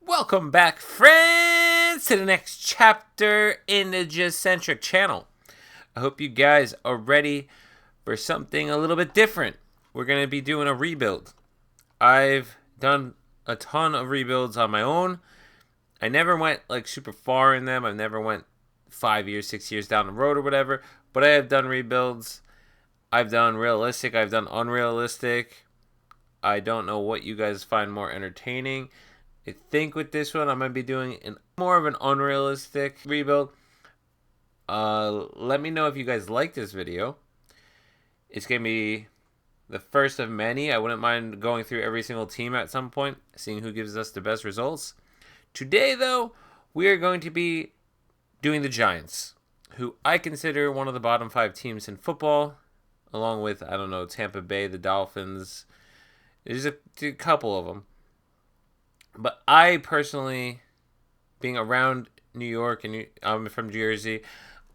Welcome back, friends, to the next chapter in the Just-centric channel. I hope you guys are ready for something a little bit different. We're going to be doing a rebuild. I've done a ton of rebuilds on my own. I never went like super far in them. I never went 5 years, 6 years down the road or whatever. But I have done rebuilds. I've done realistic. I've done unrealistic. I don't know what you guys find more entertaining. I think with this one, I'm going to be doing more of an unrealistic rebuild. Let me know if you guys like this video. It's going to be the first of many. I wouldn't mind going through every single team at some point, seeing who gives us the best results. Today, though, we are going to be doing the Giants, who I consider one of the bottom 5 teams in football, along with, I don't know, Tampa Bay, the Dolphins. There's a couple of them. But I personally, being around New York and I'm from Jersey,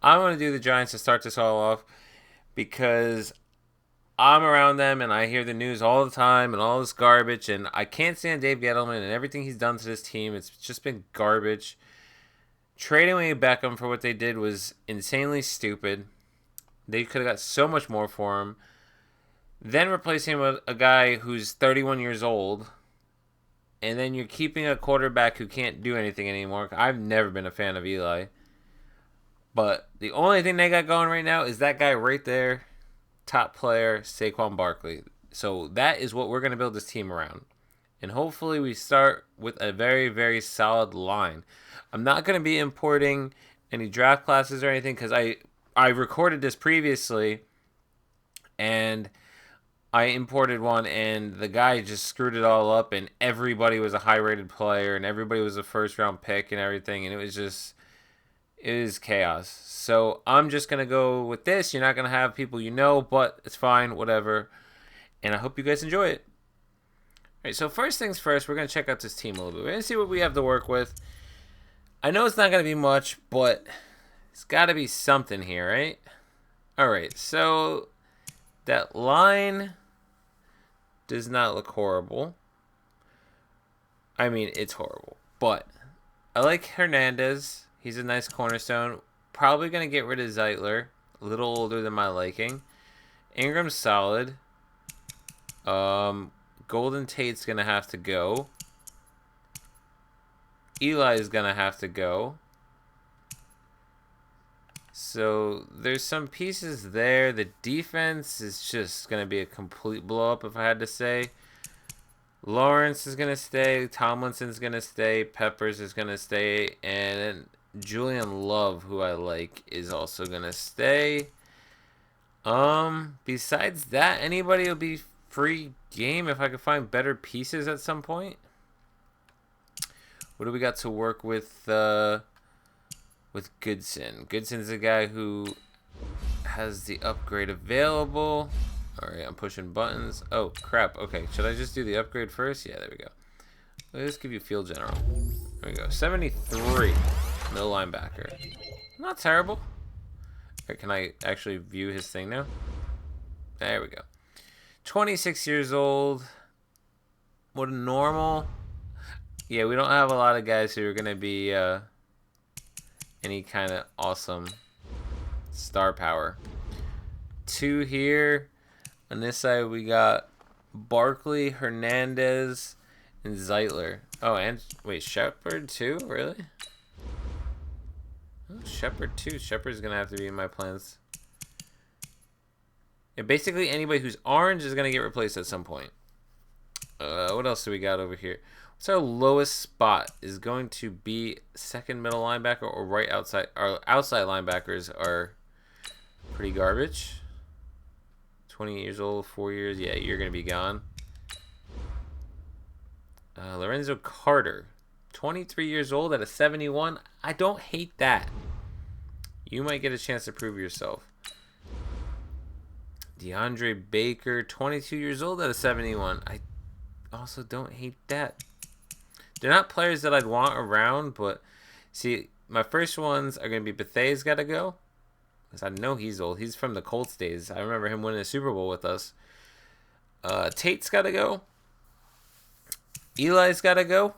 I want to do the Giants to start this all off because I'm around them and I hear the news all the time and all this garbage, and I can't stand Dave Gettleman and everything he's done to this team. It's just been garbage. Trading away Beckham for what they did was insanely stupid. They could have got so much more for him. Then replacing him with a guy who's 31 years old. And then you're keeping a quarterback who can't do anything anymore. I've never been a fan of Eli. But the only thing they got going right now is that guy right there, top player, Saquon Barkley. So that is what we're going to build this team around. And hopefully we start with a very, very solid line. I'm not going to be importing any draft classes or anything because I recorded this previously and I imported one, and the guy just screwed it all up, and everybody was a high-rated player, and everybody was a first-round pick and everything, and it was chaos. So I'm just going to go with this. You're not going to have people you know, but it's fine, whatever. And I hope you guys enjoy it. All right, so first things first, we're going to check out this team a little bit. We're going to see what we have to work with. I know it's not going to be much, but it's got to be something here, right? All right, so that line does not look horrible. I mean, it's horrible. But I like Hernandez. He's a nice cornerstone. Probably going to get rid of Zeitler. A little older than my liking. Ingram's solid. Golden Tate's going to have to go. Eli's going to have to go. So there's some pieces there. The defense is just going to be a complete blow up if I had to say. Lawrence is going to stay. Tomlinson's going to stay. Peppers is going to stay. And Julian Love, who I like, is also going to stay. Besides that, anybody will be free game if I could find better pieces at some point. What do we got to work with Goodson? Goodson's a guy who has the upgrade available. Alright, I'm pushing buttons. Oh, crap. Okay, should I just do the upgrade first? Yeah, there we go. Let's give you field general. There we go. 73. Middle linebacker. Not terrible. Right, can I actually view his thing now? There we go. 26 years old. What a normal. Yeah, we don't have a lot of guys who are going to be any kind of awesome star power. 2 here. On this side, we got Barkley, Hernandez, and Zeitler. Oh, and wait, Shepard too? Really? Oh, Shepard too. Shepard's going to have to be in my plans. Yeah, basically, anybody who's orange is going to get replaced at some point. What else do we got over here? What's our lowest spot? Is going to be second middle linebacker or right outside. Our outside linebackers are pretty garbage. 20 years old, 4 years. Yeah, you're going to be gone. Lorenzo Carter, 23 years old at a 71. I don't hate that. You might get a chance to prove yourself. DeAndre Baker, 22 years old at a 71. I also don't hate that. They're not players that I'd want around, but see, my first ones are going to be Bethay's got to go. Because I know he's old. He's from the Colts days. I remember him winning a Super Bowl with us. Tate's got to go. Eli's got to go.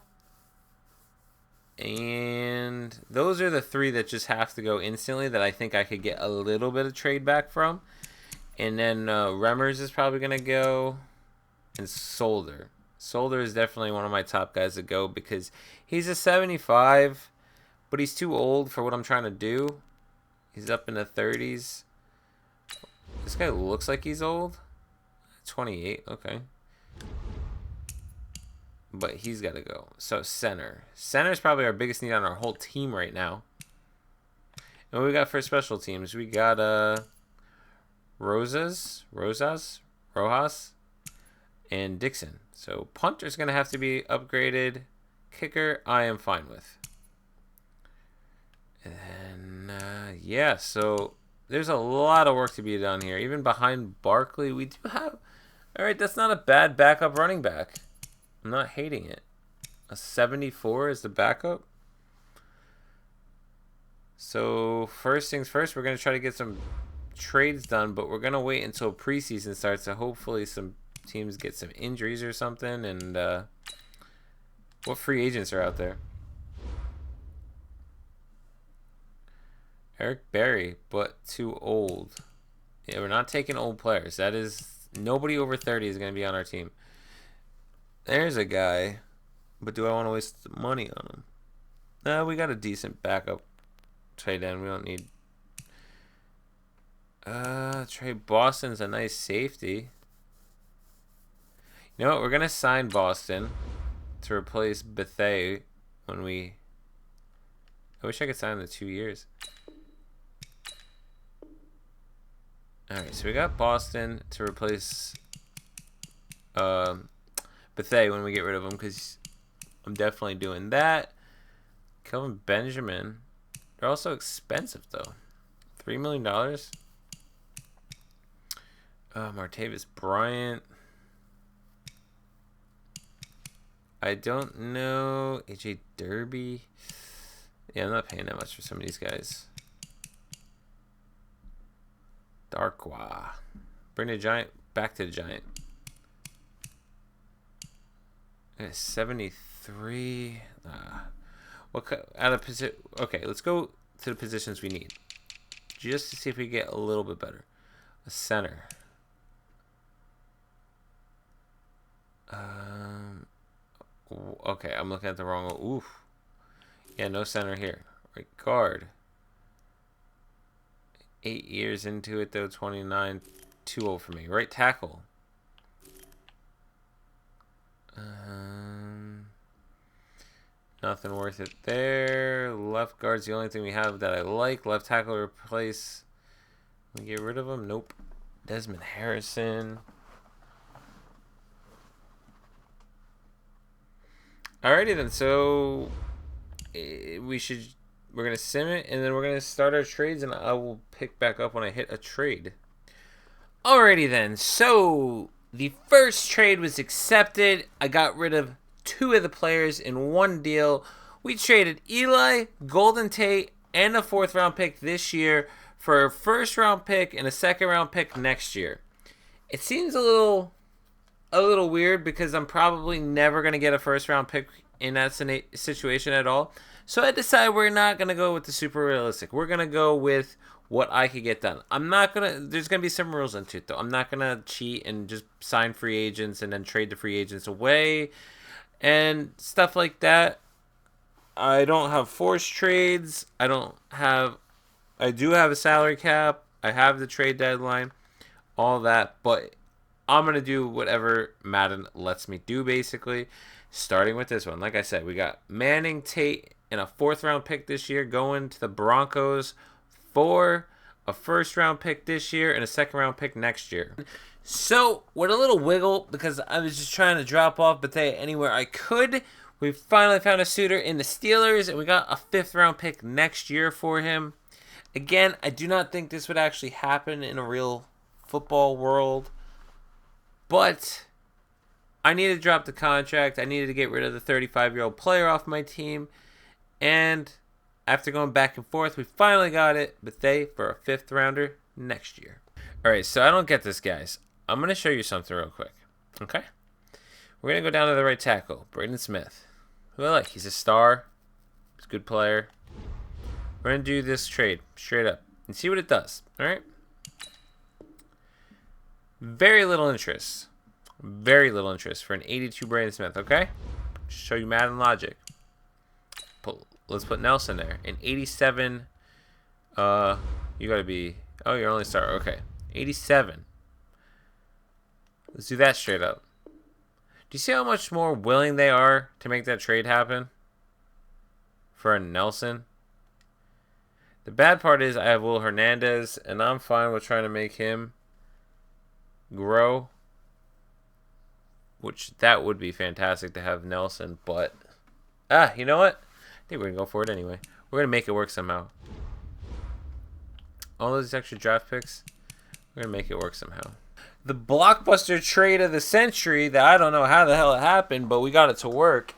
And those are the three that just have to go instantly that I think I could get a little bit of trade back from. And then Remmers is probably going to go. And Solder. Solder is definitely one of my top guys to go because he's a 75, but he's too old for what I'm trying to do. He's up in the 30s. This guy looks like he's old. 28, okay. But he's got to go. So center. Center is probably our biggest need on our whole team right now. And what we got for special teams? We got Rojas, and Dixon. So punter's going to have to be upgraded. Kicker, I am fine with. And yeah, so there's a lot of work to be done here. Even behind Barkley, we do have... All right, that's not a bad backup running back. I'm not hating it. A 74 is the backup. So first things first, we're going to try to get some trades done, but we're going to wait until preseason starts so hopefully some teams get some injuries or something. And what free agents are out there? Eric Berry, but too old. Yeah, we're not taking old players. That is, nobody over 30 is going to be on our team. There's a guy, but do I want to waste money on him? No, we got a decent backup tight end. We don't need... Trey Boston's a nice safety. You know what? We're going to sign Boston to replace Bethea when we... I wish I could sign him to 2 years. Alright, so we got Boston to replace Bethea when we get rid of him, because I'm definitely doing that. Kelvin Benjamin. They're also expensive, though. $3 million. Martavis Bryant. I don't know. AJ Derby. Yeah, I'm not paying that much for some of these guys. Darkwa. Bring the Giant back to the Giant. 73. What out of position? Okay, let's go to the positions we need, just to see if we get a little bit better. A center. Okay, I'm looking at the wrong one. Oof. Yeah, no center here. Right guard. 8 years into it though. 29. Too old for me. Right tackle. Nothing worth it there. Left guard's the only thing we have that I like. Left tackle replace. We get rid of him? Nope. Desmond Harrison. Alrighty then. So we're gonna sim it and then we're gonna start our trades and I will pick back up when I hit a trade. Alrighty then. So the first trade was accepted. I got rid of 2 of the players in one deal. We traded Eli, Golden Tate, and a 4th round pick this year for a 1st round pick and a 2nd round pick next year. It seems a little weird because I'm probably never going to get a 1st round pick in that situation at all. So I decided we're not going to go with the super realistic. We're going to go with what I could get done. There's going to be some rules into it though. I'm not going to cheat and just sign free agents and then trade the free agents away and stuff like that. I don't have forced trades. I do have a salary cap. I have the trade deadline, all that, but I'm going to do whatever Madden lets me do basically, starting with this one. Like I said, we got Manning, Tate, and a 4th round pick this year going to the Broncos for a 1st round pick this year and a 2nd round pick next year. So, with a little wiggle, because I was just trying to drop off Bethea anywhere I could, we finally found a suitor in the Steelers, and we got a 5th round pick next year for him. Again, I do not think this would actually happen in a real football world, but I needed to drop the contract. I needed to get rid of the 35-year-old player off my team, and after going back and forth, we finally got it, Bethea, for a 5th rounder next year. All right, so I don't get this, guys. I'm going to show you something real quick, okay? We're going to go down to the right tackle, Braden Smith, who I like. He's a star. He's a good player. We're going to do this trade straight up and see what it does. All right? Very little interest. Very little interest for an 82 Braden Smith, okay? Just show you Madden logic. Let's put Nelson there. An 87. You got to be... Oh, you're only starter. Okay. 87. Let's do that straight up. Do you see how much more willing they are to make that trade happen? For a Nelson? The bad part is I have Will Hernandez, and I'm fine with trying to make him grow. Which, that would be fantastic to have Nelson, but... you know what? I think we're going to go for it anyway. We're going to make it work somehow. All those extra draft picks, we're going to make it work somehow. The blockbuster trade of the century that I don't know how the hell it happened, but we got it to work,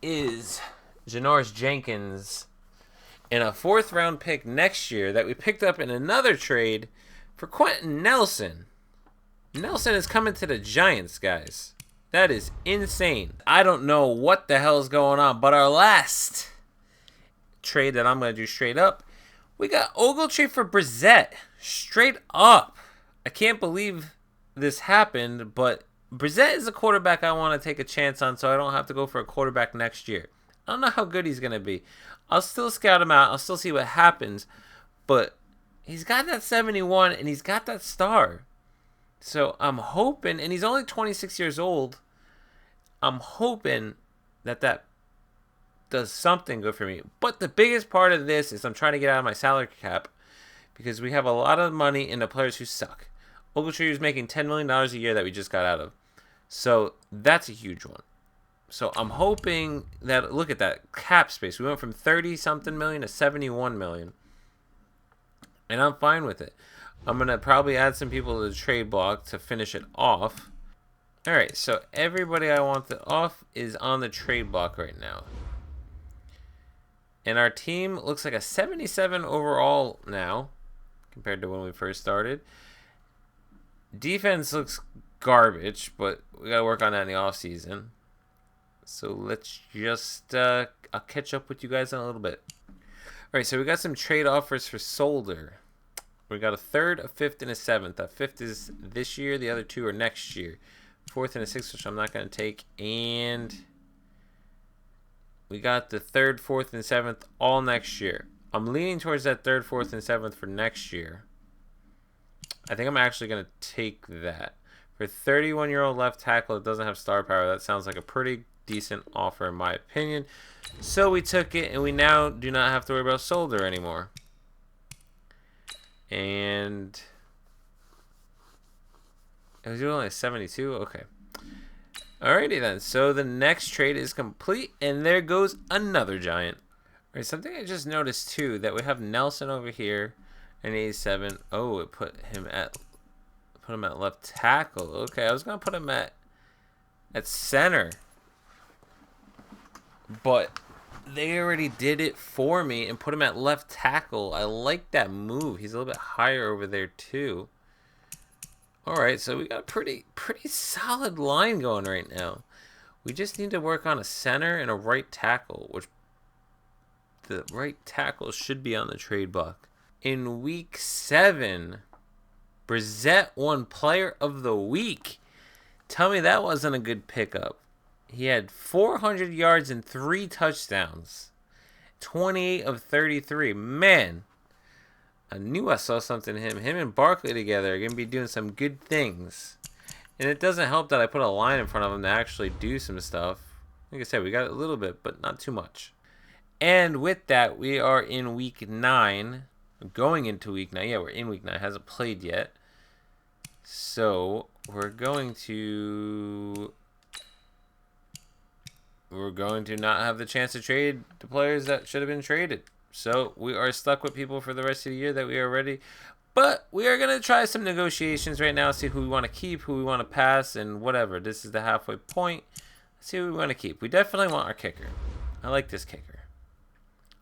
is Janoris Jenkins and a 4th round pick next year that we picked up in another trade for Quentin Nelson. Nelson is coming to the Giants, guys. That is insane. I don't know what the hell is going on, but our last trade that I'm going to do straight up, we got Ogletree for Brissett. Straight up. I can't believe this happened, but Brissett is a quarterback I want to take a chance on so I don't have to go for a quarterback next year. I don't know how good he's going to be. I'll still scout him out. I'll still see what happens, but he's got that 71 and he's got that star. So I'm hoping, and he's only 26 years old, I'm hoping that that does something good for me. But the biggest part of this is I'm trying to get out of my salary cap because we have a lot of money in the players who suck. Ogletree is making $10 million a year that we just got out of. So that's a huge one. So I'm hoping that, look at that cap space. We went from 30-something million to 71 million. And I'm fine with it. I'm going to probably add some people to the trade block to finish it off. Alright, so everybody I want off is on the trade block right now. And our team looks like a 77 overall now, compared to when we first started. Defense looks garbage, but we got to work on that in the offseason. So let's just, I'll catch up with you guys in a little bit. Alright, so we got some trade offers for Solder. We got a 3rd, a 5th, and a 7th. A 5th is this year. The other 2 are next year. 4th and a 6th, which I'm not going to take. And we got the 3rd, 4th, and 7th all next year. I'm leaning towards that 3rd, 4th, and 7th for next year. I think I'm actually going to take that. For 31-year-old left tackle that doesn't have star power, that sounds like a pretty decent offer in my opinion. So we took it, and we now do not have to worry about Solder anymore. And it was only 72? Okay. Alrighty then. So the next trade is complete, and there goes another Giant. Alright, something I just noticed too, that we have Nelson over here, an 87. Oh, it put him at left tackle. Okay, I was gonna put him at center, but they already did it for me and put him at left tackle. I like that move. He's a little bit higher over there too. Alright, so we got a pretty solid line going right now. We just need to work on a center and a right tackle, which the right tackle should be on the trade block. In week 7, Brissett won Player of the Week. Tell me that wasn't a good pickup. He had 400 yards and 3 touchdowns. 28 of 33. Man, I knew I saw something in him. Him and Barkley together are going to be doing some good things. And it doesn't help that I put a line in front of him to actually do some stuff. Like I said, we got a little bit, but not too much. And with that, we are in week 9. Going into week 9. Yeah, we're in week 9. Hasn't played yet. So, we're going to not have the chance to trade the players that should have been traded. So we are stuck with people for the rest of the year that we are ready. But we are going to try some negotiations right now, see who we want to keep, who we want to pass, and whatever. This is the halfway point. Let's see who we want to keep. We definitely want our kicker. I like this kicker.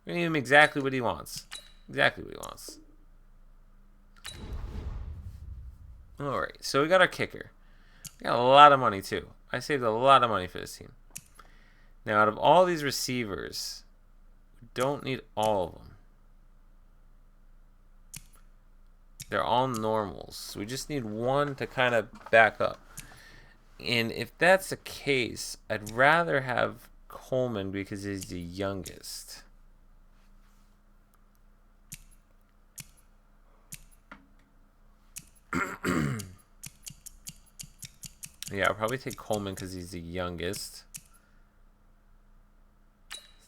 We're going to give him exactly what he wants. Exactly what he wants. Alright, so we got our kicker. We got a lot of money too. I saved a lot of money for this team. Now, out of all these receivers, don't need all of them. They're all normals. We just need one to kind of back up. And if that's the case, I'd rather have Coleman because he's the youngest. Yeah, I'll probably take Coleman because he's the youngest.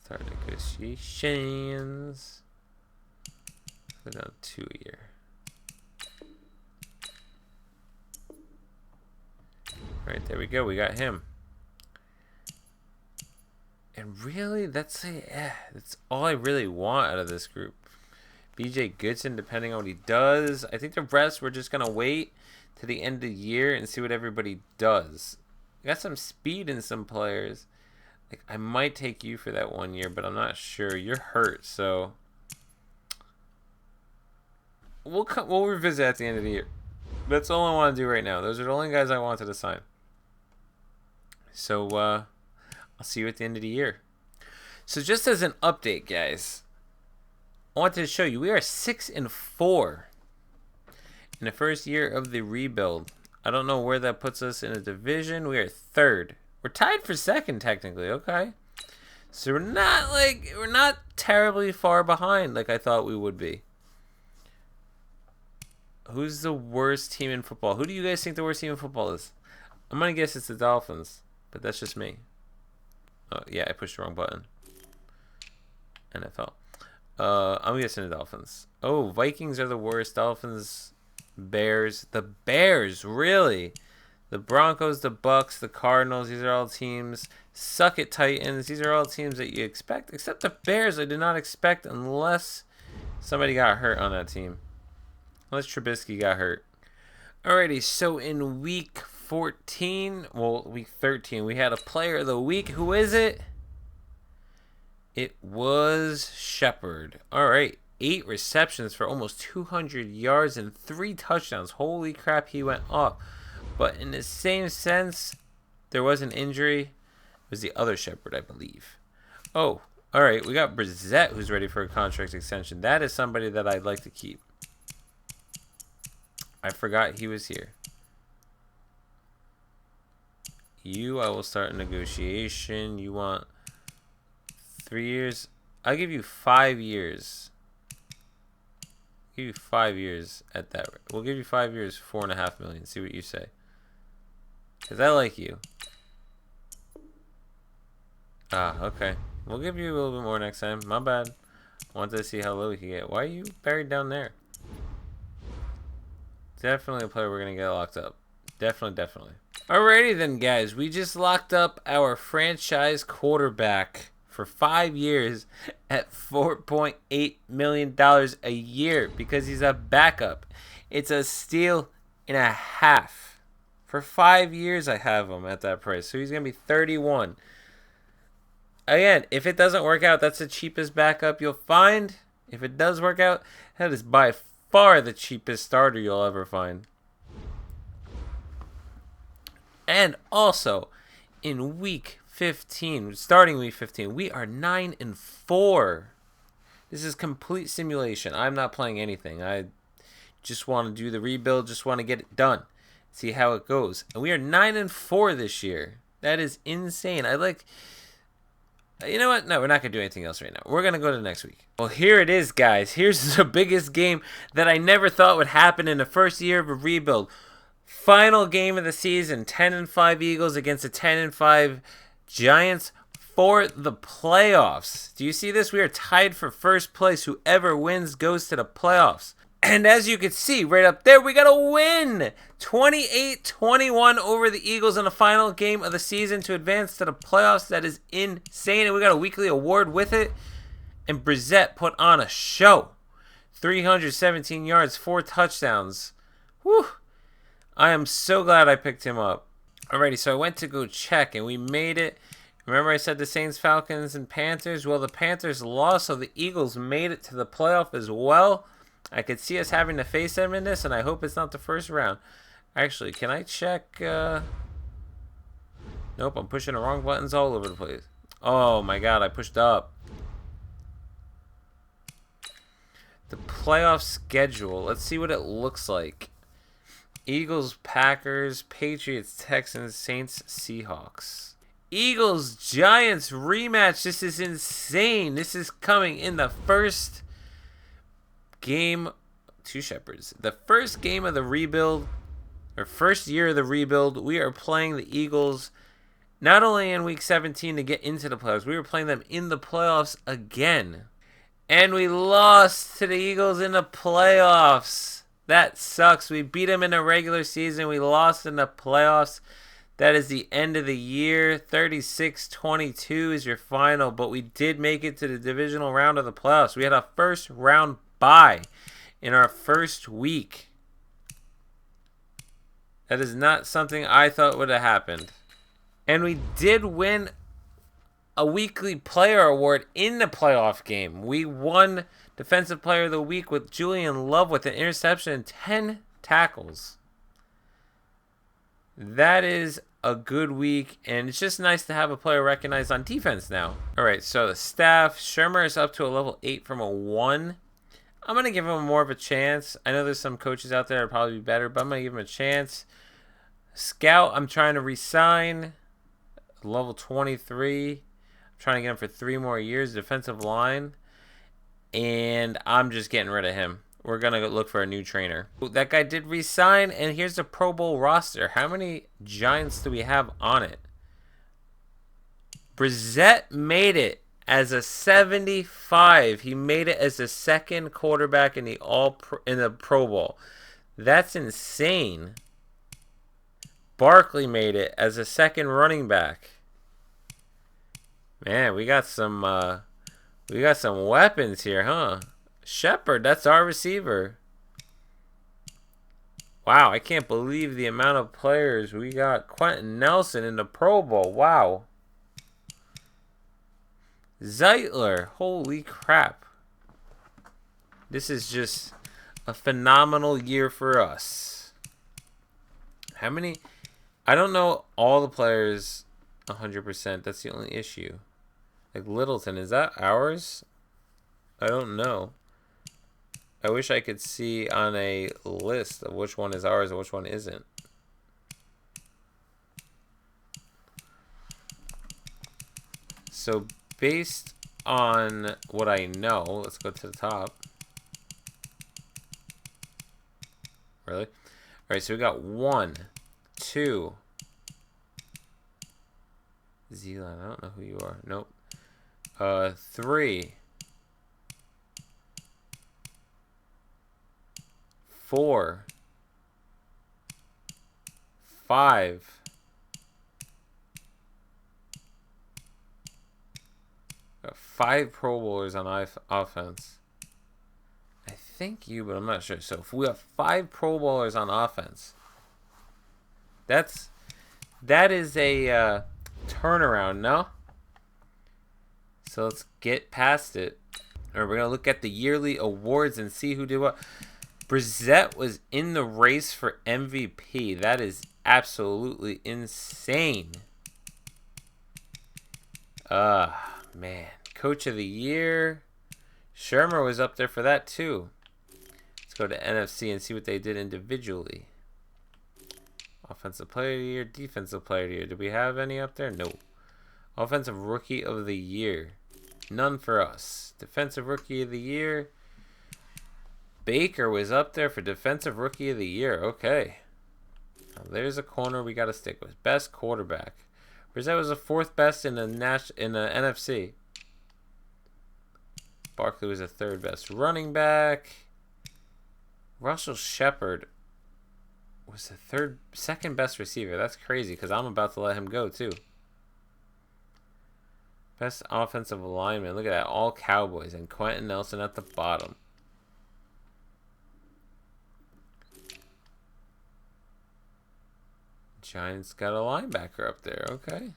Start negotiations. Put down 2 a year. Right, there we go. We got him. And really, that's all I really want out of this group. BJ Goodson, depending on what he does. I think the rest, we're just going to wait to the end of the year and see what everybody does. Got some speed in some players. Like, I might take you for that 1 year, but I'm not sure. You're hurt, so we'll revisit at the end of the year. That's all I want to do right now. Those are the only guys I wanted to sign. So I'll see you at the end of the year. So just as an update, guys, I wanted to show you we are 6-4 in the first year of the rebuild. I don't know where that puts us in a division. We are 3rd. We're tied for 2nd technically. Okay, so we're not terribly far behind like I thought we would be. Who's the worst team in football? Who do you guys think the worst team in football is? I'm gonna guess it's the Dolphins, but that's just me. Oh yeah, I pushed the wrong button. NFL. I'm guessing the Dolphins. Oh, Vikings are the worst. Dolphins, Bears. The Bears, really? The Broncos, the Bucks, the Cardinals. These are all teams. Suck it, Titans. These are all teams that you expect, except the Bears. I did not expect unless somebody got hurt on that team. Unless Trubisky got hurt. Alrighty, so in week 14, well, week 13, we had a player of the week. Who is it? It was Shepard. All right, 8 receptions for almost 200 yards and 3 touchdowns. Holy crap, he went off. But in the same sense, there was an injury. It was the other Shepard, I believe. Oh, all right, we got Brissett, who's ready for a contract extension. That is somebody that I'd like to keep. I forgot he was here. I will start a negotiation. You want 3 years? I'll give you 5 years. I'll give you 5 years at that rate. We'll give you 5 years, $4.5 million. See what you say. Because I like you. Ah, okay. We'll give you a little bit more next time. My bad. I wanted to see how low we can get. Why are you buried down there? Definitely a player we're going to get locked up. Definitely. Alrighty then, guys. We just locked up our franchise quarterback for 5 years at $4.8 million a year because he's a backup. It's a steal and a half. For 5 years, I have him at that price. So he's going to be 31. Again, if it doesn't work out, that's the cheapest backup you'll find. If it does work out, that is by far the cheapest starter you'll ever find. And also, in week 15, starting week 15, we are 9-4. This is complete simulation. I'm not playing anything. I just want to do the rebuild, just want to get it done, see how it goes. And we are 9-4 this year. That is insane. You know what? No, we're not going to do anything else right now. We're going to go to next week. Well, here it is, guys. Here's the biggest game that I never thought would happen in the first year of a rebuild. Final game of the season. 10-5 Eagles against the 10-5 Giants for the playoffs. Do you see this? We are tied for first place. Whoever wins goes to the playoffs. And as you can see right up there, we got a win. 28-21 over the Eagles in the final game of the season to advance to the playoffs. That is insane. And we got a weekly award with it. And Brissett put on a show. 317 yards, 4 touchdowns. Whew. I am so glad I picked him up. Alrighty, so I went to go check, and we made it. Remember I said the Saints, Falcons, and Panthers? Well, the Panthers lost, so the Eagles made it to the playoff as well. I could see us having to face them in this, and I hope it's not the first round. Actually, can I check? Nope, I'm pushing the wrong buttons all over the place. Oh, my God, I pushed up. The playoff schedule. Let's see what it looks like. Eagles, Packers, Patriots, Texans, Saints, Seahawks. Eagles, Giants rematch. This is insane. This is coming in the first game. Two Shepherds. The first game of the rebuild, or first year of the rebuild, we are playing the Eagles not only in week 17 to get into the playoffs, we were playing them in the playoffs again. And we lost to the Eagles in the playoffs. That sucks. We beat them in the regular season. We lost in the playoffs. That is the end of the year. 36-22 is your final. But we did make it to the divisional round of the playoffs. We had a first round bye in our first week. That is not something I thought would have happened. And we did win a weekly player award in the playoff game. We won Defensive Player of the Week with Julian Love with an interception and 10 tackles. That is a good week, and it's just nice to have a player recognized on defense now. All right, so the staff. Shermer is up to a level 8 from a 1. I'm going to give him more of a chance. I know there's some coaches out there that would probably be better, but I'm going to give him a chance. Scout, I'm trying to re-sign. Level 23. I'm trying to get him for 3 more years. Defensive line. And I'm just getting rid of him. We're going to look for a new trainer. That guy did re-sign, and here's the Pro Bowl roster. How many Giants do we have on it? Brissett made it as a 75. He made it as the second quarterback in the Pro Bowl. That's insane. Barkley made it as a second running back. Man, we got some weapons here, huh? Shepard, that's our receiver. Wow, I can't believe the amount of players we got. Quentin Nelson in the Pro Bowl. Wow. Zeitler, holy crap. This is just a phenomenal year for us. How many? I don't know all the players 100%. That's the only issue. Like Littleton, is that ours? I don't know. I wish I could see on a list of which one is ours and which one isn't. So based on what I know, let's go to the top. Really? All right, so we got 1, 2. Zealand, I don't know who you are. Nope. 3, 4, 5. Got 5 Pro Bowlers on offense. I think you, but I'm not sure. So if we have 5 Pro Bowlers on offense, that is a turnaround, no? So let's get past it. All right, we're gonna look at the yearly awards and see who did what. Brissett was in the race for MVP. That is absolutely insane. Man. Coach of the Year. Shermer was up there for that too. Let's go to NFC and see what they did individually. Offensive Player of the Year, Defensive Player of the Year. Do we have any up there? No. Offensive Rookie of the Year. None for us. Defensive Rookie of the Year. Baker was up there for Defensive Rookie of the Year. Okay. Now there's a corner we got to stick with. Best quarterback. Brissett was the 4th best in the NFC. Barkley was the 3rd best running back. Russell Shepard was the 2nd best receiver. That's crazy because I'm about to let him go too. Best offensive lineman. Look at that. All Cowboys and Quentin Nelson at the bottom. Giants got a linebacker up there. Okay.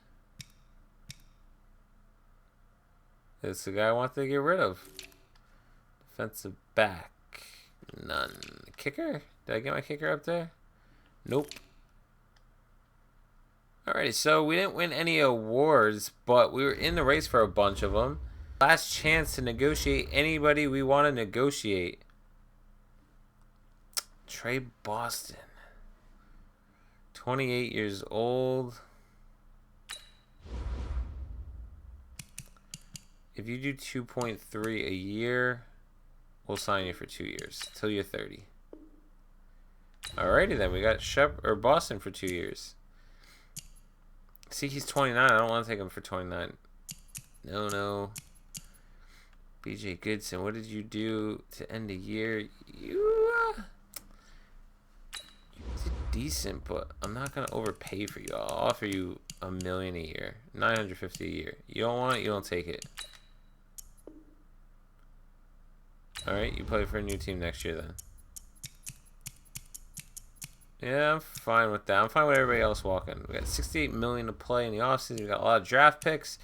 This is the guy I want to get rid of. Defensive back. None. Kicker? Did I get my kicker up there? Nope. Alrighty, so we didn't win any awards, but we were in the race for a bunch of them. Last chance to negotiate anybody we want to negotiate. Trey Boston. 28 years old. If you do 2.3 a year, we'll sign you for 2 years till you're 30. Alrighty then, we got Boston for 2 years. See, he's 29. I don't want to take him for 29. No. BJ Goodson, what did you do to end the year? You did decent, but I'm not gonna overpay for you. I'll offer you $1 million a year, $950 a year. You don't want it, you don't take it. All right, you play for a new team next year then. Yeah, I'm fine with that. I'm fine with everybody else walking. We got $68 million to play in the offseason. We got a lot of draft picks.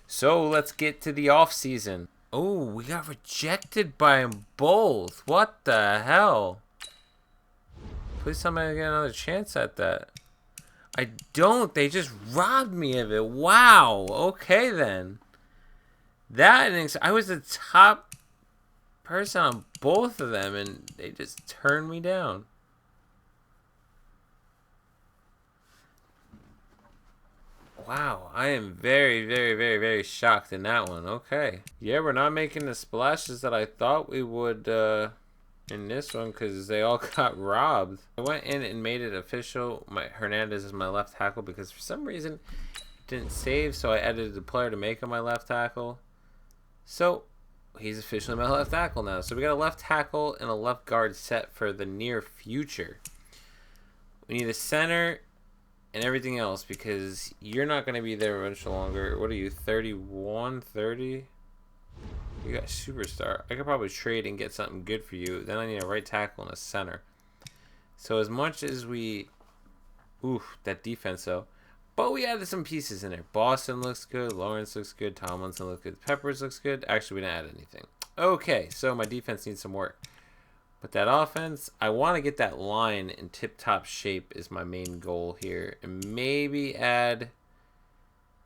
So let's get to the offseason. Oh, we got rejected by them both. What the hell? Please tell me I get another chance at that. I don't. They just robbed me of it. Wow. Okay then. I was the top person on both of them, and they just turned me down. Wow, I am very, very, very, very shocked in that one. Okay. Yeah, we're not making the splashes that I thought we would in this one because they all got robbed. I went in and made it official. Hernandez is my left tackle because for some reason it didn't save, so I edited the player to make him my left tackle. So he's officially my left tackle now. So we got a left tackle and a left guard set for the near future. We need a center and everything else because you're not going to be there much longer. What are you, 31, 30? You got superstar. I could probably trade and get something good for you. Then I need a right tackle and a center. So as much as we... Oof, that defense though. But we added some pieces in there. Boston looks good. Lawrence looks good. Tomlinson looks good. Peppers looks good. Actually, we didn't add anything. Okay, so my defense needs some work. But that offense, I want to get that line in tip-top shape is my main goal here. And maybe add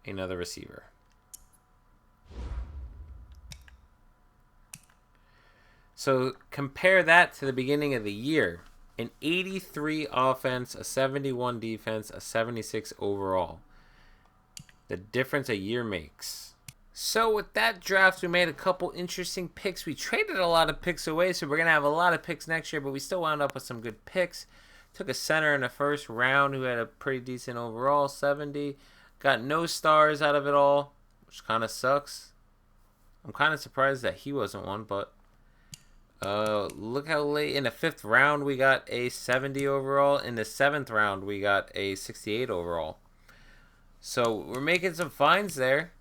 another receiver. So compare that to the beginning of the year. An 83 offense, a 71 defense, a 76 overall. The difference a year makes. So with that draft, we made a couple interesting picks. We traded a lot of picks away, so we're going to have a lot of picks next year, but we still wound up with some good picks. Took a center in the first round who had a pretty decent overall, 70. Got no stars out of it all, which kind of sucks. I'm kind of surprised that he wasn't one, but... look how late in the 5th round we got a 70 overall. In the 7th round we got a 68 overall. So we're making some finds there.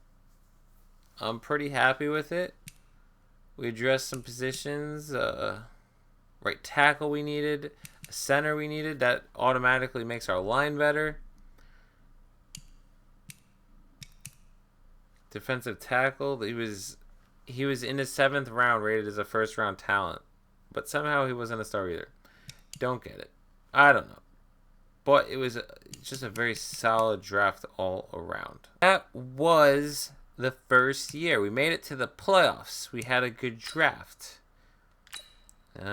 I'm pretty happy with it. We addressed some positions. Right tackle we needed. A center we needed. That automatically makes our line better. Defensive tackle. He was in the 7th round, rated as a first-round talent. But somehow he wasn't a star either. Don't get it. I don't know. But it was just a very solid draft all around. That was the first year. We made it to the playoffs. We had a good draft. What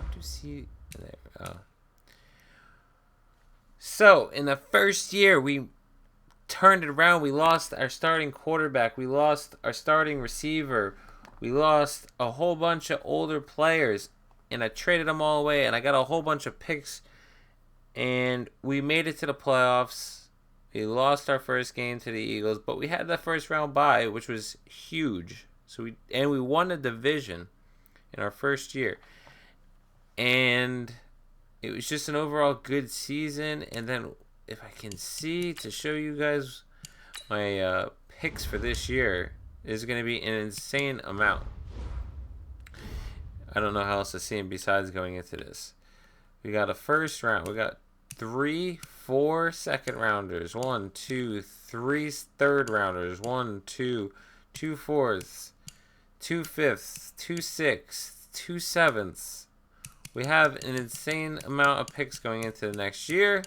do you see there? Oh. So, in the first year, we turned it around. We lost our starting quarterback. We lost our starting receiver. We lost a whole bunch of older players, and I traded them all away, and I got a whole bunch of picks, and we made it to the playoffs. We lost our first game to the Eagles, but we had the first round bye, which was huge. So we won the division in our first year, and it was just an overall good season. And then if I can see to show you guys my picks for this year is going to be an insane amount. I don't know how else to see them besides going into this. We got a first round. We got 4 second rounders. 1, 2, 3 third rounders. 1, 2 fourths. 2 fifths. 2 sixths. 2 sevenths. We have an insane amount of picks going into the next year.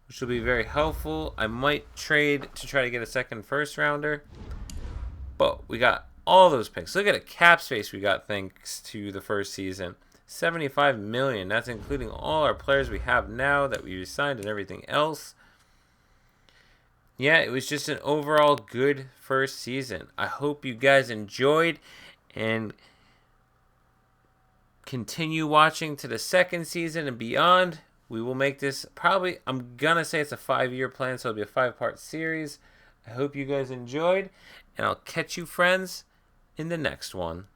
which will be very helpful. I might trade to try to get a second first rounder. But we got all those picks. Look at the cap space we got thanks to the first season. 75 million. That's including all our players we have now that we signed and everything else. Yeah, it was just an overall good first season. I hope you guys enjoyed and continue watching to the second season and beyond. We will make this probably, I'm going to say it's a 5-year plan, so it'll be a 5-part series. I hope you guys enjoyed, and I'll catch you friends in the next one.